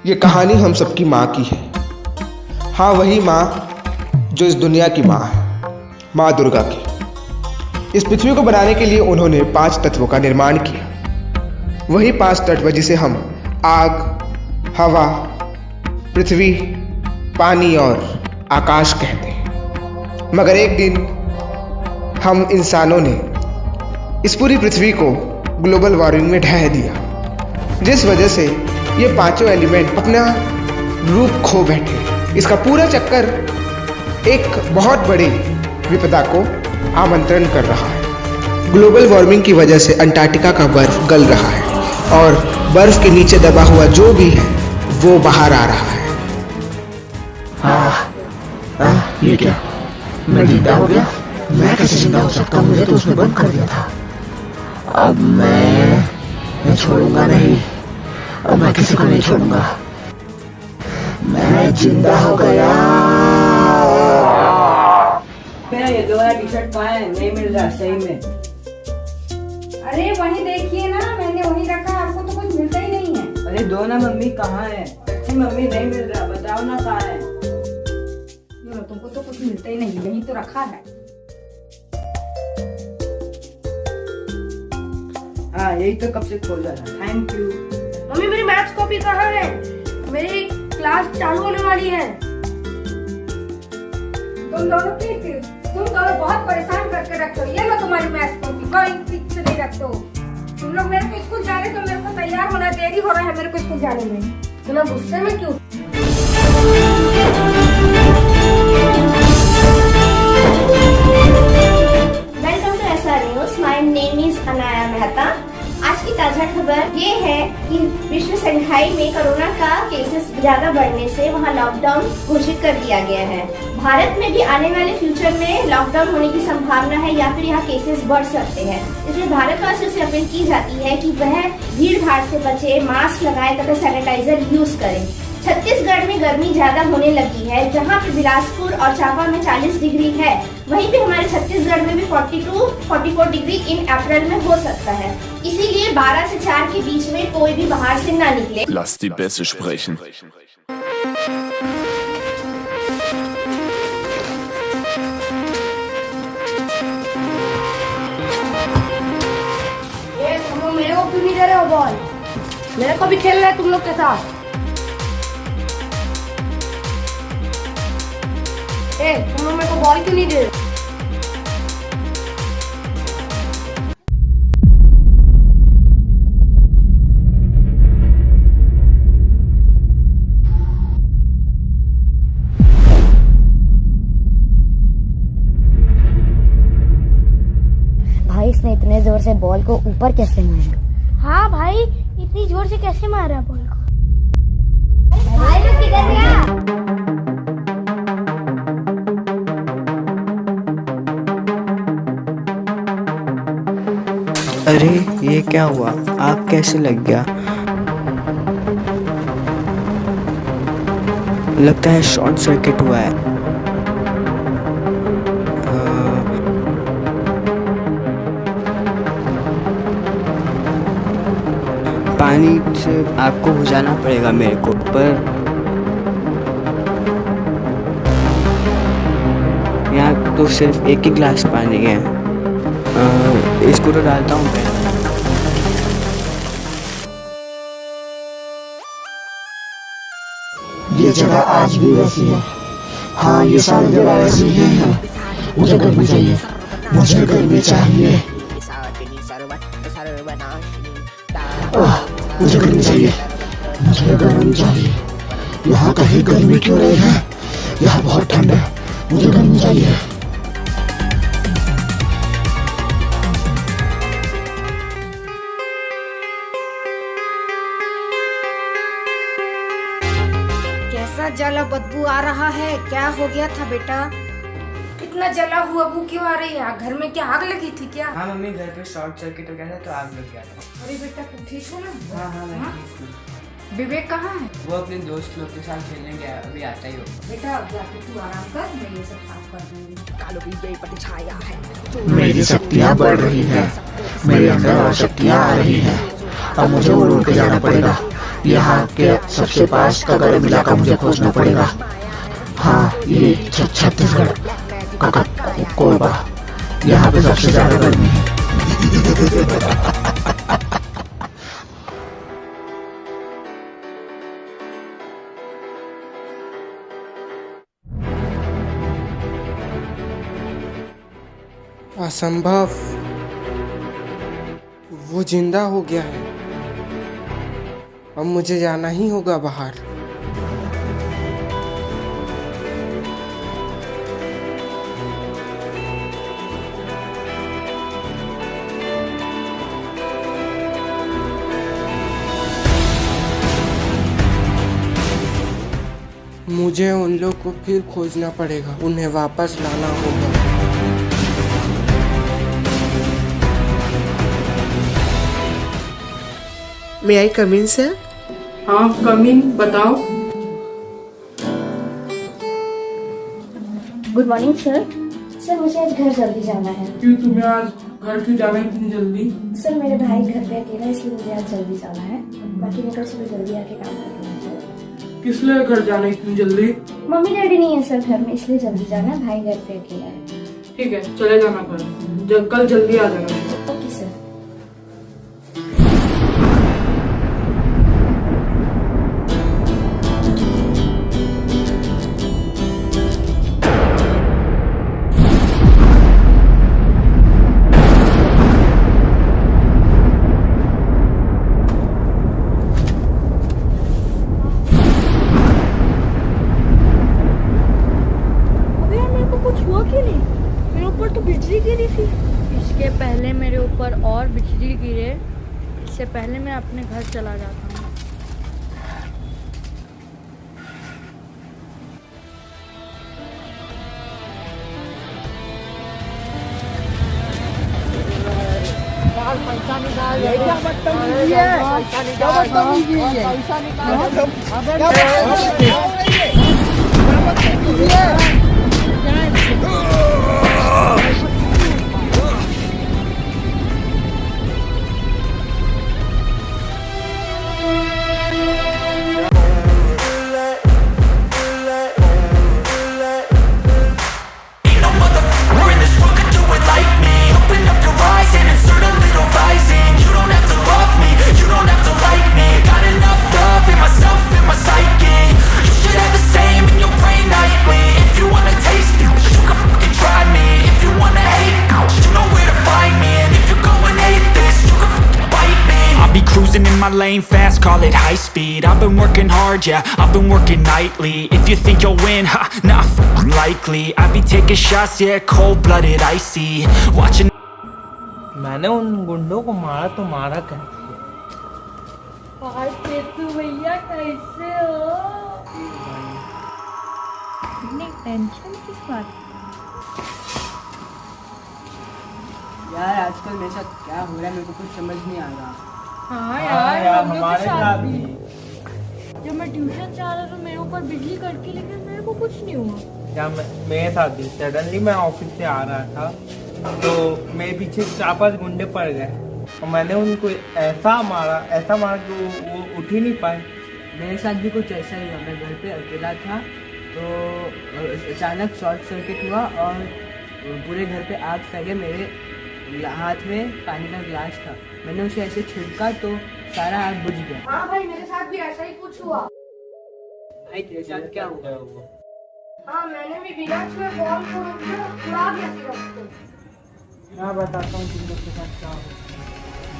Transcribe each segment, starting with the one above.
ये कहानी हम सबकी माँ की है। हाँ, वही माँ जो इस दुनिया की माँ है, माँ दुर्गा की। इस पृथ्वी को बनाने के लिए उन्होंने 5 तत्वों का निर्माण किया। वही 5 तत्व जिसे हम आग, हवा, पृथ्वी, पानी और आकाश कहते हैं। मगर एक दिन हम इंसानों ने इस पूरी पृथ्वी को ग्लोबल वार्मिंग में ढह दिया, जिस वजह से ये पांचों एलिमेंट अपना रूप खो बैठे। इसका पूरा चक्कर एक बहुत बड़ी विपदा को आमंत्रण कर रहा है। ग्लोबल वार्मिंग की वजह से अंटार्कटिका का बर्फ गल रहा है और बर्फ के नीचे दबा हुआ जो भी है वो बाहर आ रहा है। ये क्या? मैं जिंदा हो गया? मैं कैसे जिंदा हो सकता? मुझे तो उसने बंद कर दिया था। अब मैं छोड़ूंगा नहीं। अब मैं किसी को नहीं छोड़ूंगा। मैं जिंदा हो गया। मेरा ये दो वाला टी शर्ट कहाँ है? नहीं मिल रहा सही में। अरे वहीं देखिए ना, मैंने वहीं रखा। आपको तो कुछ मिलता ही नहीं है। अरे दो ना मम्मी, कहाँ है? अच्छी मम्मी नहीं मिल रहा, बताओ ना कहाँ है? तुमको तो कुछ मिलता ही नहीं, यहीं तो रखा है। हाँ, यही तो कब से खोजा था। Thank you. मम्मी मेरी मैथ्स कॉपी कहाँ है? मेरी क्लास चालू होने वाली है। तुम दोनों बहुत परेशान करके रखते हो। ये लो तुम्हारी मैथ्स कॉपी, कोई ठीक से नहीं रखते हो। तुम लोग मेरे को स्कूल जा रहे तो मेरे को तैयार होना, देरी हो रहा है मेरे को स्कूल जाने में। तुम लोग गुस्से में क्यों? Welcome to SR news. My name is Anaya Mehta. आज की ताजा खबर ये है कि विश्व संघाई में कोरोना का केसेस ज्यादा बढ़ने से वहां लॉकडाउन घोषित कर दिया गया है। भारत में भी आने वाले फ्यूचर में लॉकडाउन होने की संभावना है या फिर यहाँ केसेस बढ़ सकते हैं। इसलिए भारतवासियों से अपील की जाती है कि वह भीड़ भाड़ से बचे, मास्क लगाए तथा सैनिटाइजर यूज करें। छत्तीसगढ़ में गर्मी ज्यादा होने लगी है, जहां पे बिलासपुर और चांपा में 40 डिग्री है। वहीं पे हमारे छत्तीसगढ़ में भी 42-44 डिग्री इन अप्रैल में हो सकता है। इसीलिए 12 से 4 के बीच में कोई भी बाहर से ना निकले। Lass die Bässe sprechen. तुम लोग मेरे को क्यों नहीं दे रहे हो बॉल? मेरे को भी खेलना है तुम लोग के साथ। तुम लोग मेरे को बॉल क्यों नहीं दे रहे? भाई इसने इतने जोर से बॉल को ऊपर कैसे मारा? हाँ भाई, इतनी जोर से कैसे मारा बॉल को? भाई मैं किधर गया? अरे ये क्या हुआ? आग कैसे लग गया? लगता है शॉर्ट सर्किट हुआ है। पानी से आग को बुझाना पड़ेगा मेरे को, पर यहाँ तो सिर्फ एक ही गिलास पानी है। इसको तो डालता हूँ मैं। ये जगह आज भी वैसी है। हाँ, ये सारी जगह वैसी ही है। मुझे गर्मी चाहिए, मुझे गर्मी चाहिए। मुझे गर्मी चाहिए, मुझे गर्मी चाहिए। यहाँ कहीं गर्मी क्यों नहीं है? यहाँ बहुत ठंड है, मुझे गर्मी चाहिए। कैसा जला बदबू आ रहा है? क्या हो गया था बेटा? इतना जला हुआ बू क्यों आ रही है? घर में क्या आग लगी थी क्या? हाँ मम्मी, घर पे शॉर्ट सर्किट हो गया था तो आग लग गया था। अरे बेटा तुम ठीक हो ना? हाँ मैं ठीक हूँ। विवेक कहाँ है? वो अपने दोस्त लोग के साथ खेलने गया, अभी आता ही होगा। बेटा अब जाके तू आराम कर, मैं ये सब साफ कर दूंगी। मेरी शक्तियाँ बढ़ रही हैं, मेरे अंदर और शक्तियाँ आ रही हैं। अब मुझे उड़ उड़ के जाना पड़ेगा, यहाँ के सबसे पास का गले मिलाकर मुझे खोजना पड़ेगा। हाँ, ये छत्तीसगढ़ का कोरबा, यहाँ पे सबसे ज्यादा गर्मी है। असंभव, वो जिंदा हो गया है। अब मुझे जाना ही होगा बाहर। मुझे उन लोग को फिर खोजना पड़ेगा, उन्हें वापस लाना होगा। May I come in, sir? हाँ कम इन, बताओ। Good morning sir. सर मुझे आज घर जल्दी जाना है। क्यों तुम्हें आज घर क्यों जाना है इतनी जल्दी? सर मेरे भाई घर पे अकेला है, इसलिए मुझे आज जल्दी जाना है। बाकी मैं कल सुबह जल्दी आके काम कर लूँगा। किस लिए घर जाना है इतनी जल्दी? मम्मी डैडी नहीं है सर घर में, इसलिए जल्दी जाना है। भाई घर पे अकेला है। ठीक है, चले जाना घर, कल जल्दी आ जाना। Okay sir. इसके पहले मेरे ऊपर और बिजली गिरे, इससे पहले मैं अपने घर चला जाता हूँ। my lane fast, call it high speed. I've been working hard, yeah, I've been working nightly. If you think you'll win, ha, not likely. I be taking shots, yeah, cold-blooded, icy. Watching. मैंने उन गुंडों को मारा तो मारा कैसे? भैया कैसे हो? इतनी टेंशन किस बात? यार आजकल मेरे साथ क्या हो रहा है मेरे को कुछ समझ नहीं आ रहा। हाँ यार हमारे साथ भी। जब मैं ट्यूशन जा रहा था मेरे ऊपर बिजली कड़की, लेकिन मेरे को कुछ नहीं हुआ। क्या मेरे साथ भी सडनली मैं ऑफिस से आ रहा था तो मेरे पीछे 4-5 गुंडे पड़ गए और मैंने उनको ऐसा मारा कि वो उठ ही नहीं पाए। मेरे साथ भी कुछ ऐसा ही हुआ। मैं घर पे अकेला था तो अचानक शॉर्ट सर्किट हुआ और पूरे घर पे आग फैले। मेरे हाथ में पानी का गिलास था, मैंने उसे ऐसे छिड़का तो सारा आग बुझ गया। हाँ भाई मेरे साथ भी ऐसा ही कुछ हुआ। भाई तेरे साथ क्या हुआ? हाँ मैंने भी बिना छुए बॉल को उड़ा दिया सिर्फ को। मैं बताता हूँ तुम लोग के साथ क्या हुआ।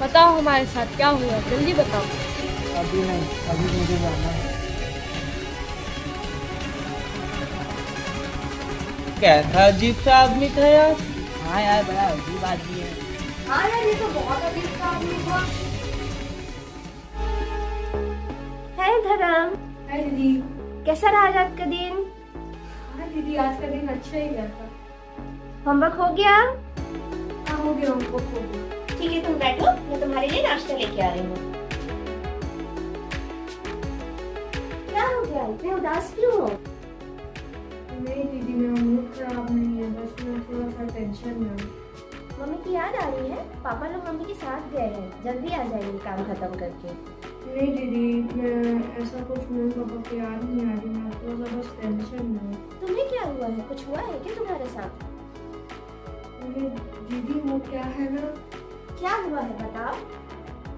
बताओ हमारे साथ क्या हुआ, जल्दी बताओ। अभी नहीं, अभी मुझे जाना है। कैसा अजीब सा आदमी था यार। हाँ यार बड़ा अजीब आदमी है। हाँ यार ये तो बहुत अजीब सा आदमी हुआ। हाय धर्म। हाय दीदी। कैसा रहा आज आपका दिन? हाँ दीदी आज का दिन अच्छा ही गया था। होमवर्क हो गया? हाँ हो गया, होमवर्क हो गया। ठीक है तुम बैठो, मैं तुम्हारे लिए नाश्ता लेके आ रही हूँ। क्या हो गया, इतने उदास क्यों हो? नहीं दीदी मेरा मूड खराब नहीं है, बस मैं थोड़ा सा टेंशन में हूँ। मम्मी की याद आ रही है? पापा लोग मम्मी के साथ गए हैं, जल्दी आ जाएंगे काम खत्म करके। नहीं दीदी, मैं ऐसा कुछ मम्मी पापा की याद नहीं आ रही, मैं थोड़ा सा बस टेंशन में हूँ। तुम्हें क्या हुआ है? कुछ हुआ है क्या तुम्हारे साथ? दीदी वो क्या है ना, क्या हुआ है बताओ।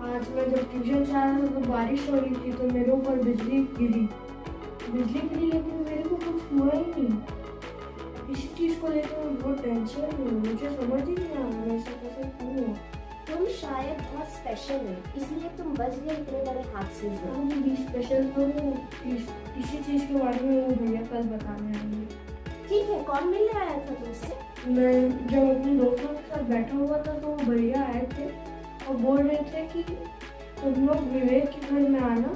आज मैं जब ट्यूशन से आया था तो बारिश हो रही थी, तो मेरे ऊपर बिजली गिरी लेकिन मेरे को कुछ हुआ ही नहीं। इसी चीज़ को लेकर मैं बहुत टेंशन में हूँ, मुझे समझ ही नहीं आ रहा ऐसा कैसे क्यों हुआ। तुम शायद बहुत स्पेशल हो, इसलिए तुम बच गए इतने बड़े हादसे से। दीदी स्पेशल तो इसी चीज़ के बारे में वो भैया कल बताने आएंगे। ठीक है, कौन मिलने आया था तुमसे? मैं जब अपने दोस्तों के साथ बैठा हुआ था तो वो भैया आए थे और बोल रहे थे कि तुम लोग विवेक के घर में आना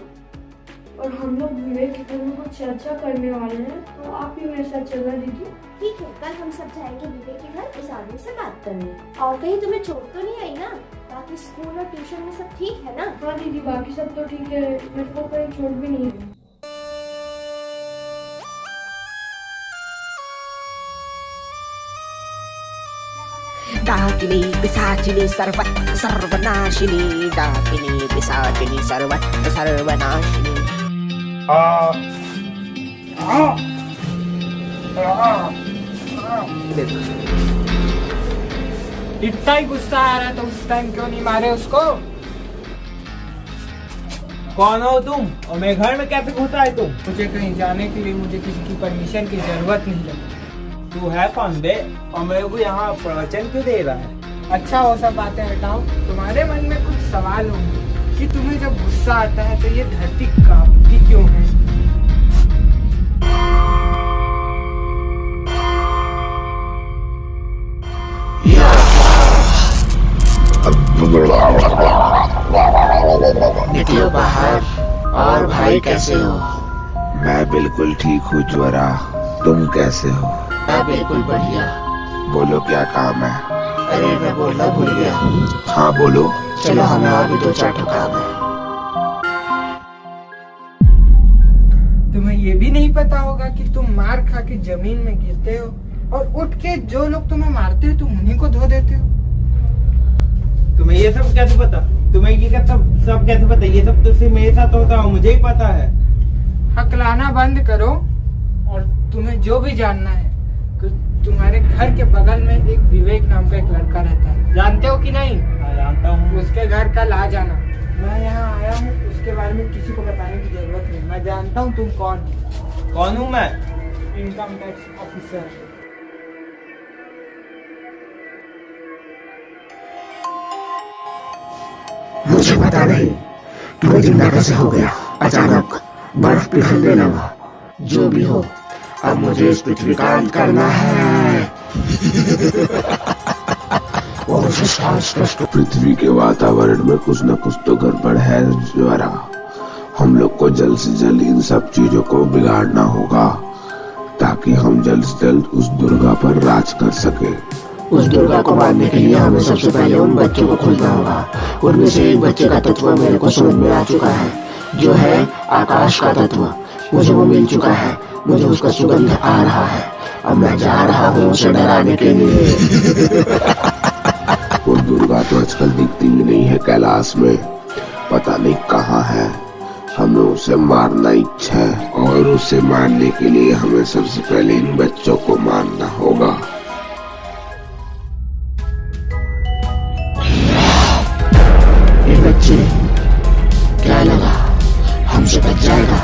और हम लोग विवेक के घर में कुछ चर्चा करने वाले हैं, तो आप ही मेरे साथ चला दीजिए। ठीक है, कल हम सब जाएंगे विवेक के घर उस आदमी से बात करने। और कहीं तुम्हें चोट तो नहीं आई ना? बाकी स्कूल और ट्यूशन में सब ठीक है ना? हाँ दीदी, बाकी सब तो ठीक है, मेरे को कहीं चोट भी नहीं है। डाकिनी पिशाचिनी सर्वनाशिनी, डाकिनी पिशाचिनी सर्वनाशिनी। इतना ही गुस्सा आ रहा था उस टाइम, क्यों नहीं मारे उसको? कौन हो तुम और मेरे घर में कैसे घुसा है तुम? मुझे कहीं जाने के लिए मुझे किसी की परमिशन की जरूरत नहीं है। तू है कौन बे और मेरे को यहाँ प्रवचन क्यों दे रहा है? अच्छा, वो सब बातें हटाओ, तुम्हारे मन में कुछ सवाल होंगे कि तुम्हें जब गुस्सा आता है तो ये धरती कांपती क्यों है? निकलो बाहर। और भाई कैसे हो? मैं बिल्कुल ठीक हूँ ज्वरा, तुम कैसे हो? मैं बिल्कुल बढ़िया। बोलो क्या काम है? अरे मैं बोलना भूल गया। हाँ बोलो। चलो हमें और भी 2-4 काम है। तुम्हें ये भी नहीं पता होगा कि तुम मार खा के जमीन में गिरते हो और उठ के जो लोग तुम्हें मारते हो तुम उन्हीं को धो देते हो। तुम्हें ये सब कैसे पता? तुम्हें ये सब कैसे पता? ये सब तो सिर्फ मेरे साथ होता है, मुझे ही पता है। हकलाना बंद करो और तुम्हें जो भी जानना है, तुम्हारे घर के बगल में एक विवेक नाम का एक लड़का रहता है, जानते हो कि नहीं? जानता हूँ। उसके घर कल आ जाना। मैं यहाँ आया हूँ, उसके बारे में किसी को बताने की जरूरत नहीं। मैं जानता हूँ तुम कौन हो। कौन हूँ मैं? Income tax officer. मुझे पता नहीं कि वो जिंदा कैसे हो गया। अचानक बर्फ पिघलने लगा। जो भी हो, अब मुझे इस पृथ्वी का अंत करना है। पृथ्वी के वातावरण में कुछ न कुछ तो गड़बड़ है ज्वरा। हम लोग को जल्द से जल्द इन सब चीजों को बिगाड़ना होगा ताकि हम जल्द से जल्द उस दुर्गा पर राज कर सके। उस दुर्गा को मारने के लिए हमें सबसे पहले उन बच्चों को खोजना होगा। उनमें से एक बच्चे का तत्व मेरे को समझ में आ चुका है, जो है आकाश का तत्व। मुझे वो मिल चुका है, मुझे उसका सुगंध आ रहा है। अब मैं जा रहा हूँ उसे डराने के लिए। वो दुर्गा तो आजकल दिखती भी नहीं है कैलाश में, पता नहीं कहाँ है। हमें उसे मारना इच्छा है और उसे मारने के लिए हमें सबसे पहले इन बच्चों को मारना होगा। ये बच्चे, क्या लगा हमसे बच जाएगा?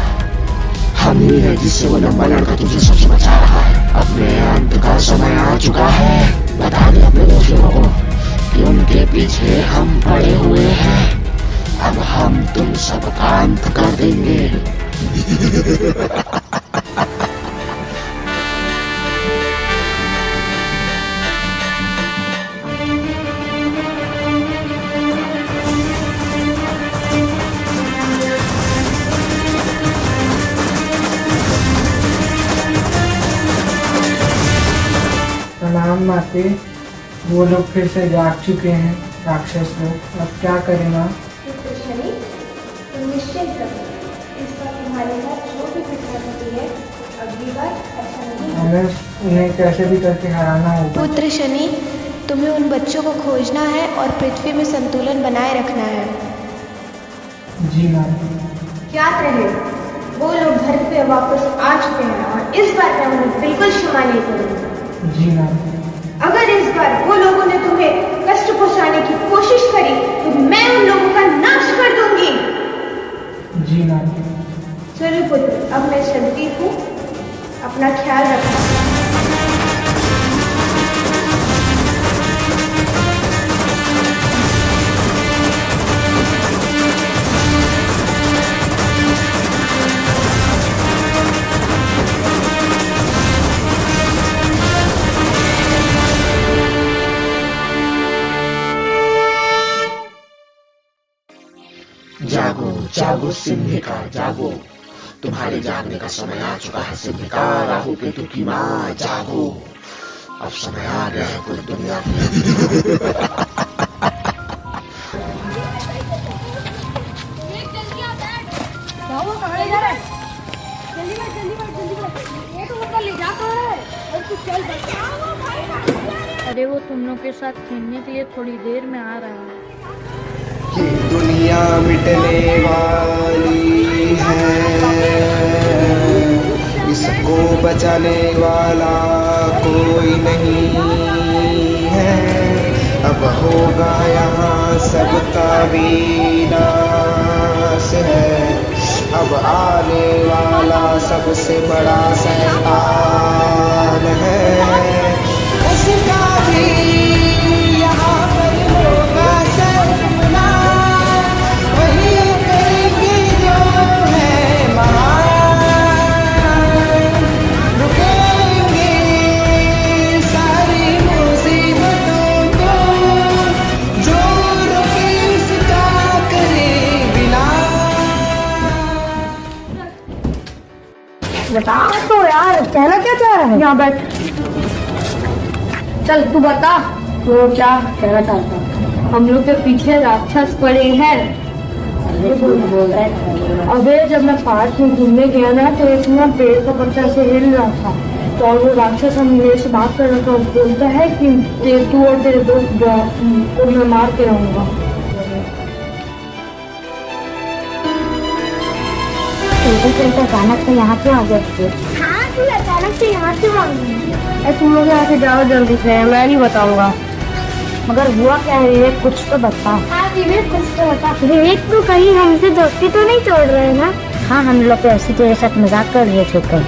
हम ही है जिससे वो लंबा लड़का तुझे सबसे बचा रहा है। अपने अंत का समय आ चुका है। बता दे अपने दोस्तों को कि उनके पीछे हम पड़े हुए हैं। अब हम तुम सबका अंत कर देंगे। प्रणाम माते। वो लोग फिर से जाग चुके हैं, राक्षस लोग। अब क्या करेगा? तुम निश्चिंत रहो, इस बार तुम्हारे साथ जो भी घटना होती है अगली बार अच्छा नहीं। हमें उन्हें कैसे भी करके हराना होगा। पुत्र शनि, तुम्हें उन बच्चों को खोजना है और पृथ्वी में संतुलन बनाए रखना है। जी मैम। याद रहे, वो लोग घर पे वापस आ चुके हैं और इस बार मैं उन्हें बिल्कुल क्षमा नहीं करूंगा। जी मैम। अगर इस बार वो लोगों ने तुम्हें कष्ट पहुंचाने की कोशिश करी तो मैं उन लोगों का नाश कर दूंगी। जी मैम। चलो पुत्र, अब मैं चलती हूँ, अपना ख्याल रखना। जागो जागो सिंहिका जागो, तुम्हारे जागने का समय आ चुका है सिंहिका। राहु केतु की माँ जागो, अब समय आ गया है पूरी दुनिया की। बाबू कहाँ जा रहा है? जल्दी बैठ, जल्दी बैठ, जल्दी बैठ। ये तो ऊपर ले जा कहाँ है? और तू चल बस। अरे वो तुम लोग के साथ खेलने के लिए थोड़ी देर में आ रहा है। ये दुनिया मिटने वाली है, इसको बचाने वाला कोई नहीं है। अब होगा यहाँ सबका विनाश है, अब आने वाला सबसे बड़ा शैतान है। उसका भी यहाँ पर होगा सर्वनाश, वही करेंगे जो है महान। रुकेंगे सारी मुसीबतों को, जो रुके उसका करे विनाश। बता तो यार, कहना क्या चाह रहा है? यहाँ बैठ, चल तू बता, तो क्या कहना चाहता है? हम लोग के पीछे राक्षस पड़े हैं। अबे जब मैं पार्क में घूमने गया ना तो एक ना पेड़ का पत्ता से हिल रहा था, तो वो राक्षस हम मेरे से बात कर रहा था। बोलता है कि तू और तेरे दोस्त को मैं मार के रहूंगा। अचानक से यहाँ क्यों आ गए? हाँ, तू अचानक से यहाँ क्यों आ गई? तुम लोग यहाँ से जाओ जल्दी से, मैं नहीं बताऊंगा। मगर हुआ क्या है विवेक, कुछ तो बता। हाँ विवेक, कुछ तो बता। विवेक तो कहीं हमसे दोस्ती तो नहीं तोड़ रहे हैं ना? हाँ, हम लोग तो ऐसी तेरे साथ मजाक कर रहे थे कल।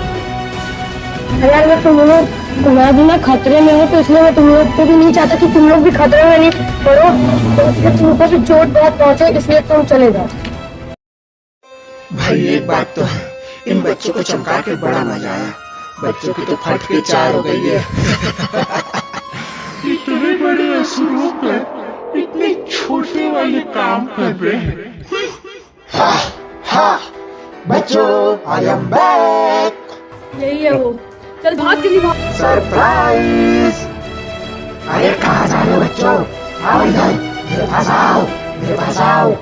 अगर मैं तुम लोग तुम्हारा भी मैं खतरे में हूँ, तो इसलिए मैं तुम लोग को भी नहीं चाहता कि तुम लोग भी खतरे में नहीं पड़ो, तो इसलिए तुमको भी चोट बहुत पहुँचे, इसलिए तुम चले जाओ। भाई एक बात तो है, इन बच्चों को चमका के बड़ा मजा आया। बच्चों की तो फट के चार हो गई है। इतने बड़े असुरों पर इतने छोटे वाले काम कर रहे हैं। हाँ हाँ बच्चों, आई एम बैक। यही है वो, चल भाग जल्दी भाग। सरप्राइज! अरे कहाँ जा रहे हो बच्चों? आओ इधर, मेरे पास आओ, मेरे पास आओ।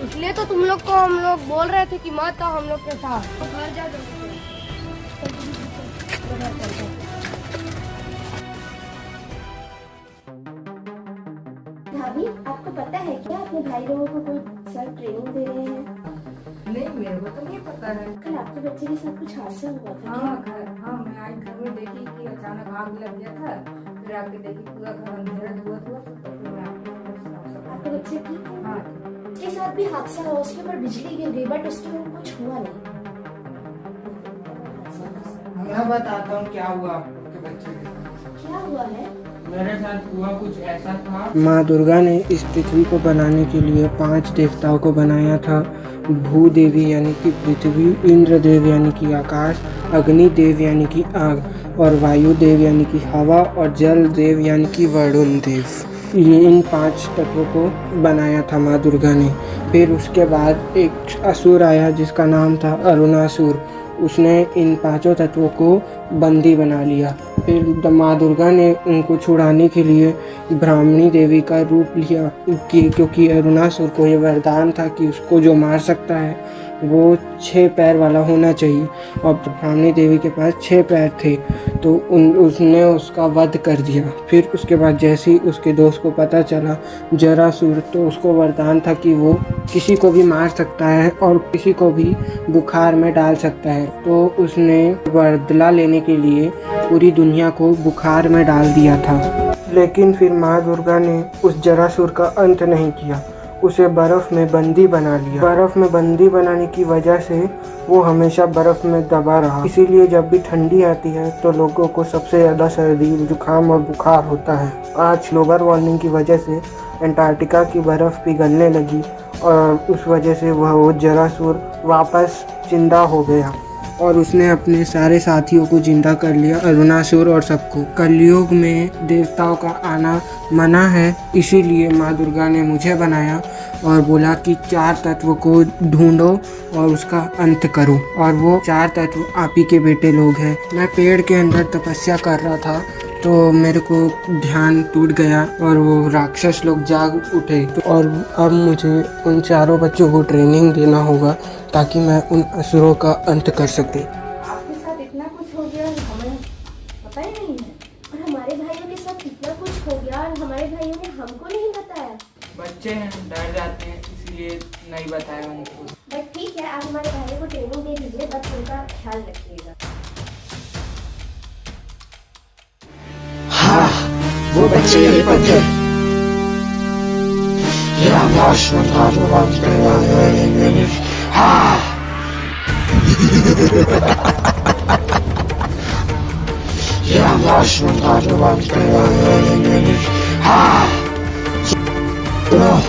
इसलिए तो तुम लोग को हम लोग बोल रहे थे कि मत आओ हम लोग के साथ। घर जा दो। भाभी, आपको पता है क्या अपने भाई लोगों को कोई सर ट्रेनिंग दे रहे हैं? नहीं, मेरे को तो नहीं पता है। कल आपके बच्चे के साथ कुछ हादसा हुआ था क्या? हाँ, मैं आज घर में देखी कि अचानक आग लग गया था, फिर आके देखी पूरा घर अंधेरा धुआं धुआं, तो फिर मैं आपके बच्चे की? हाँ। उसके साथ भी हादसा हुआ, उसके ऊपर बिजली गिर गई बट उसके ऊपर कुछ हुआ नहीं। मैं बताता हूँ क्या हुआ आपके बच्चे के साथ। क्या हुआ है? मेरे साथ हुआ कुछ ऐसा था। माँ दुर्गा ने इस पृथ्वी को बनाने के लिए 5 देवताओं को बनाया था। भूदेवी यानी कि पृथ्वी, इंद्रदेव यानी कि आकाश, अग्निदेव यानी कि आग और वायुदेव यानी कि हवा और जल देव यानी कि वरुण देव। ये इन 5 तत्वों को बनाया था माँ दुर्गा ने। फिर उसके बाद एक असुर आया जिसका नाम था अरुणासुर। उसने इन 5 तत्वों को बंदी बना लिया। फिर माँ दुर्गा ने उनको छुड़ाने के लिए ब्राह्मणी देवी का रूप लिया क्योंकि अरुणासुर को ये वरदान था कि उसको जो मार सकता है वो 6 पैर वाला होना चाहिए और ब्राह्मणी देवी के पास 6 पैर थे, तो उसने उसका वध कर दिया। फिर उसके बाद जैसे ही उसके दोस्त को पता चला जरासुर, तो उसको वरदान था कि वो किसी को भी मार सकता है और किसी को भी बुखार में डाल सकता है। तो उसने बदला लेने के लिए पूरी दुनिया को बुखार में डाल दिया था। लेकिन फिर माँ दुर्गा ने उस जरासुर का अंत नहीं किया, उसे बर्फ में बंदी बना लिया। बर्फ में बंदी बनाने की वजह से वो हमेशा बर्फ में दबा रहा। इसीलिए जब भी ठंडी आती है तो लोगों को सबसे ज़्यादा सर्दी, जुकाम और बुखार होता है। आज ग्लोबल वार्मिंग की वजह से अंटार्कटिका की बर्फ़ पिघलने लगी और उस वजह से वो जरासुर वापस जिंदा हो गया और उसने अपने सारे साथियों को जिंदा कर लिया, अरुणासुर और सबको। कलयुग में देवताओं का आना मना है, इसीलिए माँ दुर्गा ने मुझे बनाया और बोला कि 4 तत्व को ढूंढो और उसका अंत करो। और वो 4 तत्व आप ही के बेटे लोग हैं। मैं पेड़ के अंदर तपस्या कर रहा था तो मेरे को ध्यान टूट गया और वो राक्षस लोग जाग उठे। और अब मुझे उन 4 बच्चों को ट्रेनिंग देना होगा ताकि मैं उन असुरों का अंत कर सकूं। आपके साथ इतना कुछ हो गया और हमें पता ही नहीं है, और हमारे भाइयों के साथ इतना कुछ हो गया और हमारे भाइयों ने हमको नहीं बताया। बच्चे हैं, डर जाते हैं, इसलिए नहीं बताया उनको। बट ठीक है, आप हमारे भाइयों को ट्रेनिंग दे दीजिए, बस उनका ख्याल रखिएगा। हाँ, वो बच्चे यहीं पर थे। हाँ। हाँ।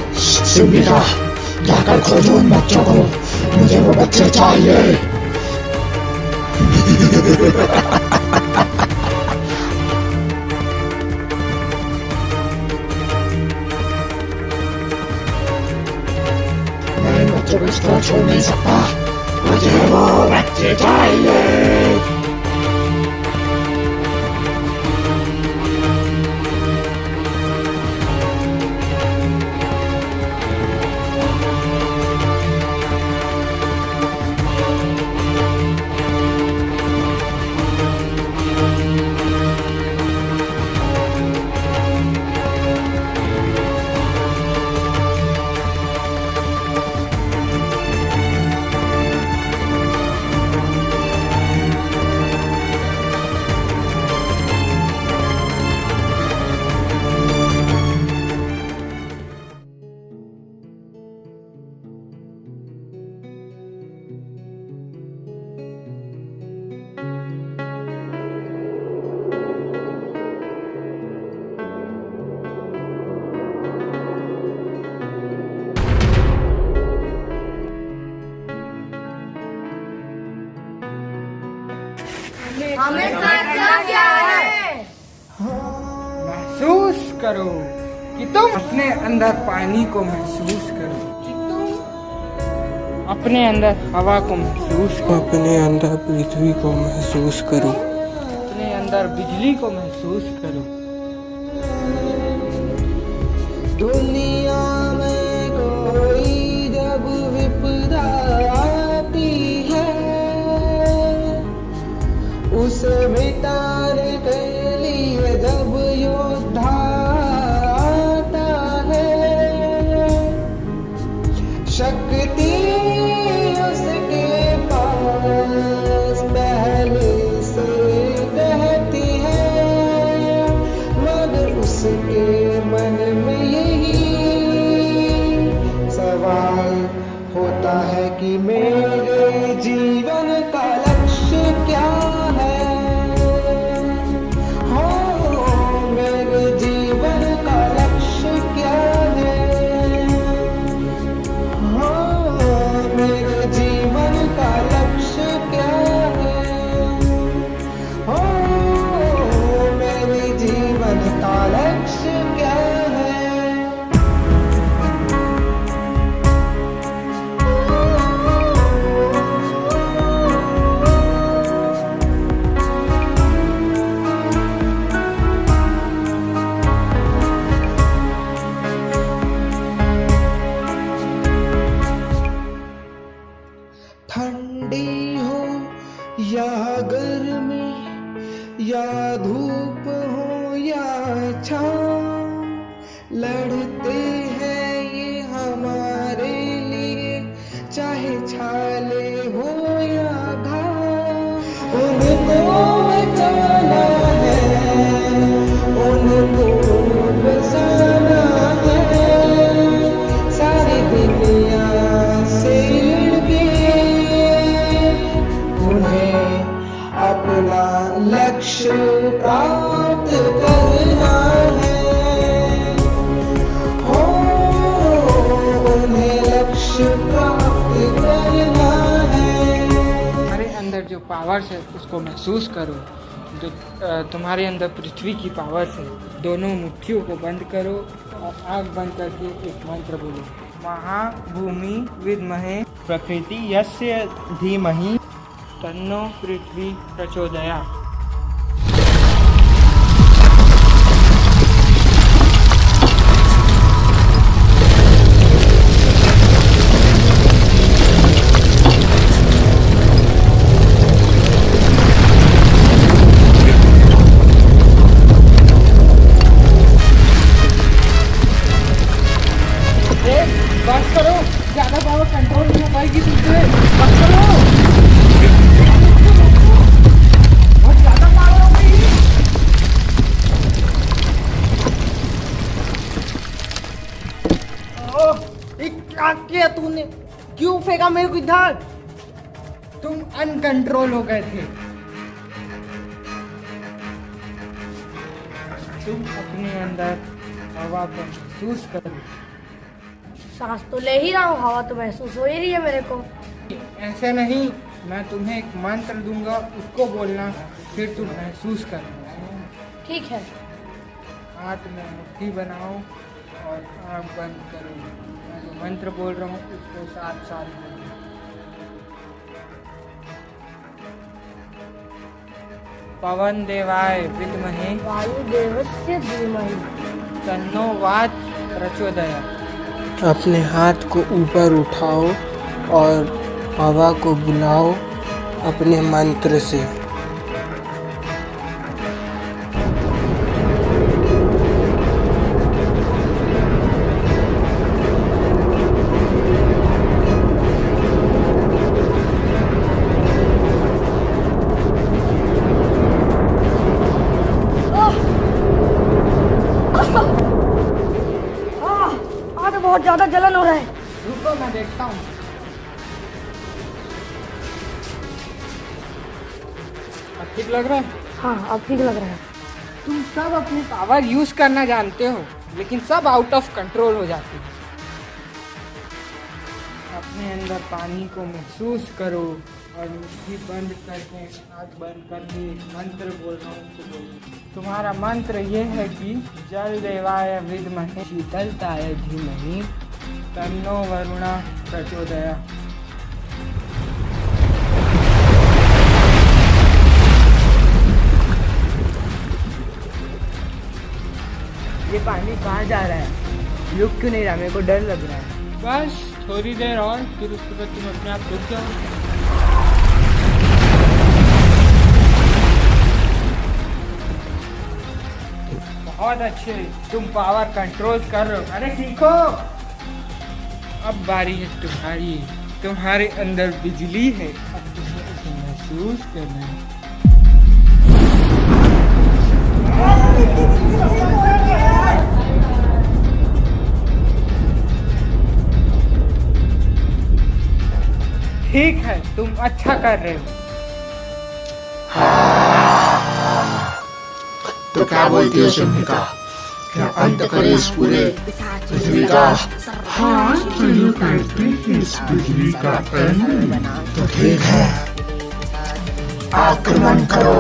सिम्बिका, जाकर खोजो उन बच्चों को, मुझे वो बच्चे चाहिए। बच्चों को इसको छोड़ नहीं सकता, मुझे वो बच्चे चाहिए। हमें क्या है? महसूस करो कि तुम अपने अंदर पानी को महसूस करो, कि तुम अपने अंदर हवा को महसूस करो, अपने अंदर पृथ्वी को महसूस करो, अपने अंदर बिजली को महसूस करो। दुनिया में कोई जब विपदा आती है, उसे मिटाने के लिए जब योद्धा आता है, शक्ति उसके पास पहले से रहती है, मगर उसके मन में यही है कि मेरे जीवन का लक्ष्य क्या है। हो मेरे जीवन का लक्ष्य क्या है। हो मेरे जीवन का लक्ष्य क्या है। हो मेरे जीवन का लक्ष्य क्या है। ठंडी हो या गर्मी या धूप हो या छाँव, लड़ते हैं ये हमारे लिए, चाहे छाले हो या घाव। उनको बचाना है, उनको बचाना है, सारी दुनिया से उन्हें अपना लक्ष्य प्राप्त करना है। हो उन्हें लक्ष्य प्राप्त करना है। तुम्हारे अंदर जो पावर्स है उसको महसूस करो। जो तुम्हारे अंदर पृथ्वी की पावर्स है, दोनों मुट्ठियों को बंद करो और आँख बंद करके एक मंत्र बोलो। महाभूमि विद्महे प्रकृति यस्य धीमहि तन्नो पृथ्वी प्रचोदयात्। बस करो, ज्यादा पावर कंट्रोल नहीं हो पाएगी तुमसे। बस करो, बहुत ज्यादा पावर हो गई। ओह, क्या किया तूने? क्यों फेंका मेरे को इधर? तुम अनकंट्रोल हो गए थे। तुम अपने अंदर हवा को महसूस करो। सांस तो ले ही रहा हूँ, हवा तो महसूस हो ही रही है मेरे को। ऐसे नहीं, मैं तुम्हें एक मंत्र दूंगा, उसको बोलना, फिर तुम महसूस करना। ठीक है। हाथ में मुट्ठी बनाओ और आँख बंद करो। मैं जो मंत्र बोल रहा हूँ उसको साथ साथ बोलो। पवन देवाय विद्महे वायु देवस्य धीमहि तन्नो वात प्रचोदयात्। अपने हाथ को ऊपर उठाओ और हवा को बुलाओ अपने मंत्र से। बहुत ज्यादा जलन हो रहा है। रुको, मैं देखता हूँ। अब ठीक लग रहा है? हाँ, अब ठीक लग रहा है। तुम सब अपनी पावर यूज करना जानते हो, लेकिन सब आउट ऑफ कंट्रोल हो जाती है। अपने अंदर पानी को महसूस करो और मुट्ठी बंद करके, आँख बंद करके मंत्र बोल रहा हूँ, उसको बोलो। तुम्हारा मंत्र ये है कि जल देवाय विद्महे शीतलताय धीमहि तन्नो वरुणा प्रचोदयात्। ये पानी कहाँ जा रहा है? रुक क्यों नहीं रहा? मेरे को डर लग रहा है। बस थोड़ी देर और, फिर उसके बाद तुम अपने आप रुक जाओ। बहुत अच्छे, तुम पावर कंट्रोल कर रहे हो। अरे सीखो। अब बारी है तुम्हारी। तुम्हारे अंदर बिजली है, अब तुम्हें उसे महसूस करना है। ठीक है, तुम अच्छा कर रहे हो। तो क्या बोलती हो सिंहिका? क्या अंत करे इस पूरे पृथ्वी का? हाँ, चलो करते हैं इस पृथ्वी का अंत। तो ठीक है, आक्रमण करो।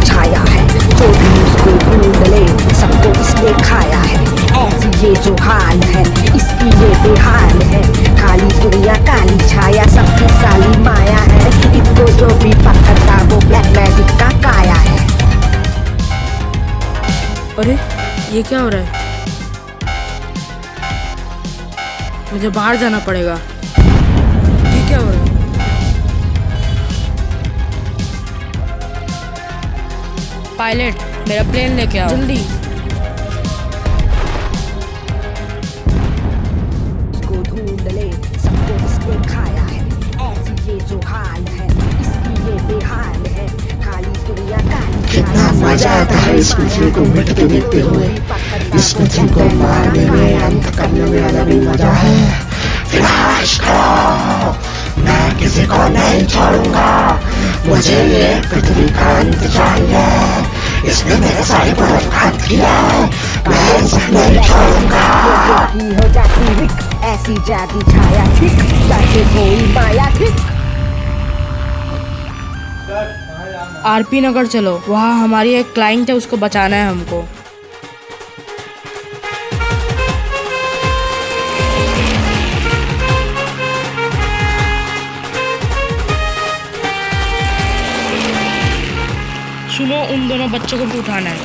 छाया है जो भी उसको ढूंढ ले, सबको इसने खाया है। ऐसी ये जो हाल है, इसकी ये बेहाल है। काली दुनिया काली छाया, सबकी साली माया है। इसको जो भी पकड़ता वो ब्लैक मैजिक का काया है। अरे ये क्या हो रहा है? मुझे बाहर जाना पड़ेगा। ये क्या हो रहा है? पायलट, मेरा प्लेन लेके आओ जल्दी। इसको ढूंढ ले, सबको इसने खाया है। ऐसी ये जो हाल है, इसकी ये बेहाल है। काली दुनिया काली कितना मजा आता है इस पृथ्वी को मिटते देखते हुए। इस पृथ्वी को मारने में, अंत करने में अलग ही मजा है। विनाश करो, मैं किसी को नहीं छोड़ूंगा। मुझे ये पृथ्वी का अंत चाहिए। इसने मेरे सारे पुनर्घात किया, मैं इसे नहीं छोड़ूंगा। हो जाती रिक, ऐसी जाती छाया ठीक, जाके कोई माया ठीक। आरपी नगर चलो, वहाँ हमारी एक क्लाइंट है, उसको बचाना है हमको। सुनो, उन दोनों बच्चों को भी उठाना है।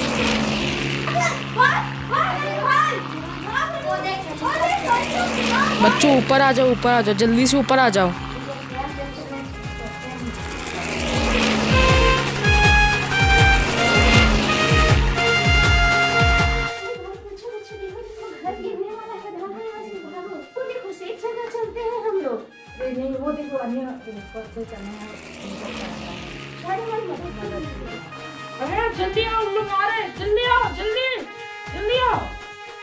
बच्चों ऊपर आ जाओ, ऊपर आ जाओ, जल्दी से ऊपर आ जाओ। अरे जल्दी आओ, हम लोग आ रहे हैं। जल्दी आओ, जल्दी जल्दी आओ।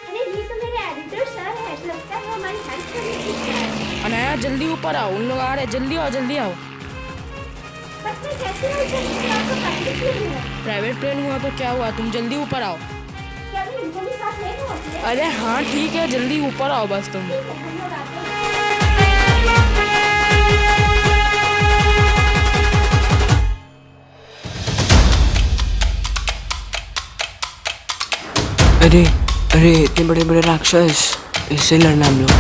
अरे ये तो मेरे एडिटर सर है, लगता है हमारी हेल्प करेंगे। अनाया जल्दी ऊपर आओ, उन लोग आ रहे हैं, जल्दी आओ जल्दी आओ। बट मैं कैसे हो सकती हूँ? आपको प्राइवेट प्लेन है। प्राइवेट प्लेन हुआ तो क्या हुआ, तुम जल्दी ऊपर आओ। क्या मैं इनको भी साथ नहीं होती है? अरे हाँ ठीक है, जल्दी ऊपर आओ बस तुम। अरे अरे, इतने बड़े बड़े राक्षस, इससे लड़ना हम लोग।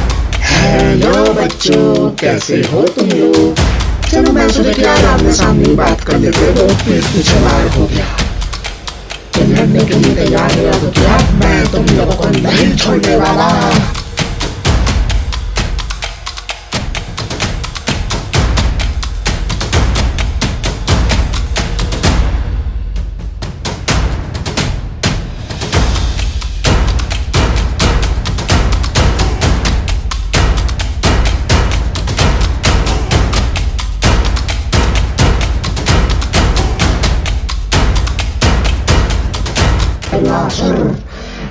हेलो बच्चों, कैसे हो तुम लोग? चलो मैं सोचा कि यार आमने सामने बात कर लेते हो। पीछे मार हो गया, तुम लड़ने के लिए तैयार हो तो क्या मैं तुम लोगों को नहीं छोड़ने वाला।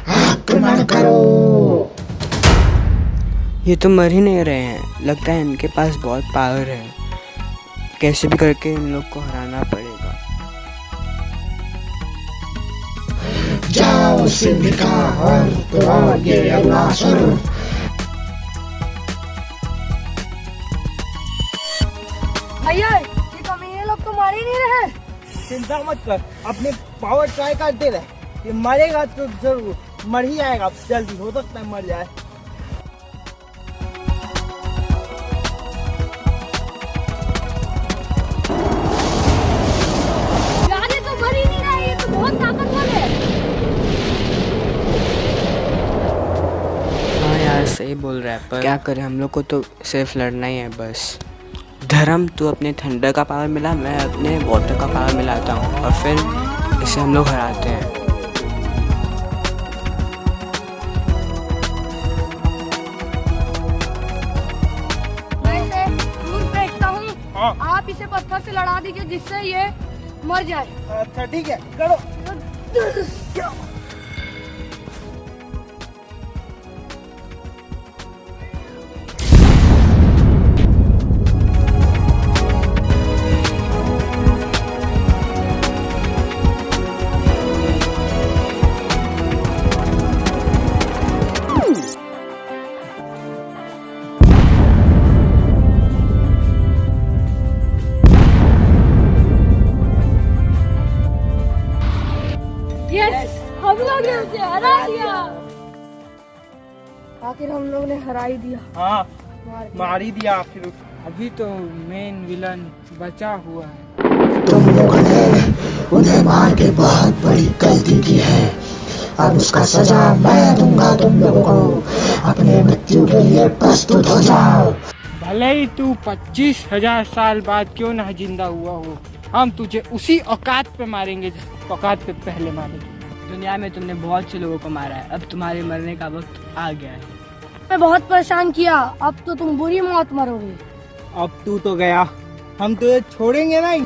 आक्रमण करो। ये तो मर ही नहीं रहे हैं, लगता है इनके पास बहुत पावर है। कैसे भी करके इन लोग को हराना पड़ेगा। जाओ सिंहिका और तो ये अरुणासुर। भैया ये कमीने लोग तो मार ही नहीं रहे। चिंता मत कर, अपने पावर ट्राई करते रहे। ये मरेगा तो जरूर, मर ही जाएगा जल्दी, हो सकता है मर जाए। यार ये तो मर ही नहीं रहा, ये तो बहुत ताकतवर है। हाँ यार सही बोल रहा है, पर क्या करें, हम लोग को तो सिर्फ लड़ना ही है बस। धर्म, तू अपने थंडर का पावर मिला, मैं अपने वाटर का पावर मिलाता हूँ और फिर इसे हम लोग हराते हैं। मैं इसे दूर फेंकता हूँ, आप इसे पत्थर से लड़ा दीजिए जिससे ये मर जाए। अच्छा ठीक है, करो। हम लोग ने उसे हरा दिया। आखिर हम लोग ने हरा ही दिया। हाँ, मार ही दिया आखिर। अभी तो मेन विलन बचा हुआ है। तुम लोगों ने उन्हें मार के बहुत बड़ी गलती की है। अब उसका सजा मैं दूंगा। तुम लोगों को अपने मृत्यु के लिए प्रस्तुत हो जाओ। भले ही तू 25,000 साल बाद क्यों ना जिंदा हुआ हो, हम तुझे उसी औकात पे मारेंगे जिस औकात पे पहले मारेंगे। दुनिया में तुमने बहुत से लोगों को मारा है, अब तुम्हारे मरने का वक्त आ गया है। मैं बहुत परेशान किया, अब तो तुम बुरी मौत मरोगे। अब तू तो गया, हम तुझे छोड़ेंगे नहीं।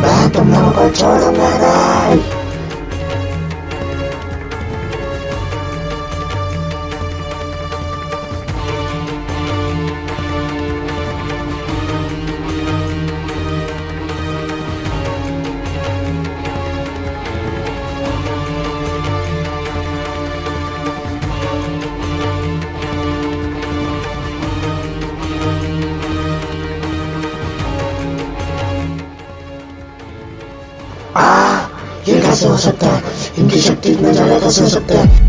मैं तुम लोगों को छोड़ूंगा नहीं। ये कैसे हो सकता है? इनकी शक्ति इतना ज्यादा कैसे हो सकता है?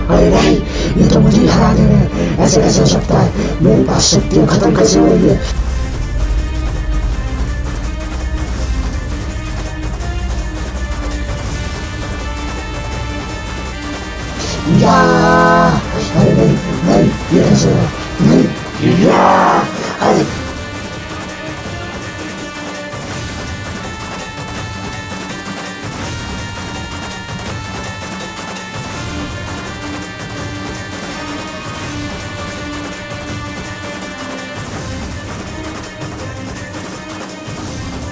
अरे नहीं, ये तो मुझे हरा दे रहे हैं। ऐसे कैसे हो सकता है? मेरे पास शक्ति खत्म कैसे हो रही है? अरे नहीं, ये कैसे हो? नहीं, अरे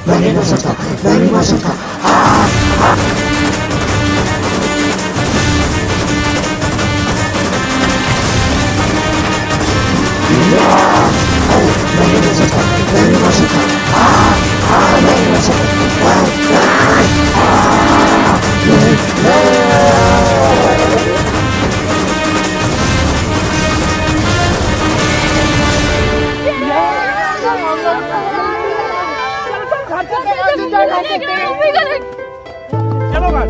मैं नहीं मर सकता, मैं नहीं मर सकता। चलो बात।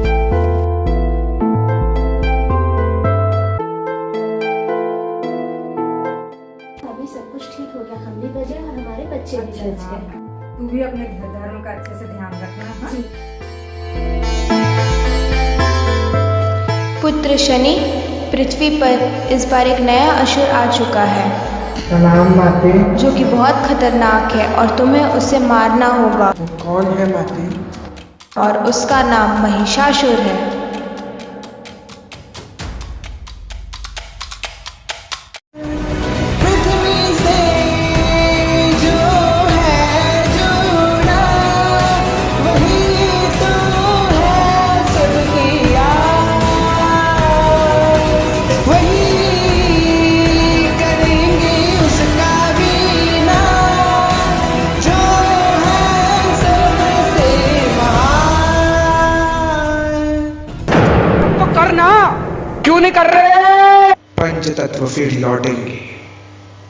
अभी सब कुछ ठीक हो गया, हम भी बचे और हमारे बच्चे भी बच गए। तू भी अपने घर धर्म का अच्छे से ध्यान रखना। हाँ? पुत्र शनि, पृथ्वी पर इस बार एक नया असुर आ चुका है। सलाम माते। जो कि बहुत खतरनाक है और तुम्हें उसे मारना होगा। वो कौन है माते? और उसका नाम महिषासुर है। क्यों नहीं कर रहे? पंच तत्व फिर लौटेंगे।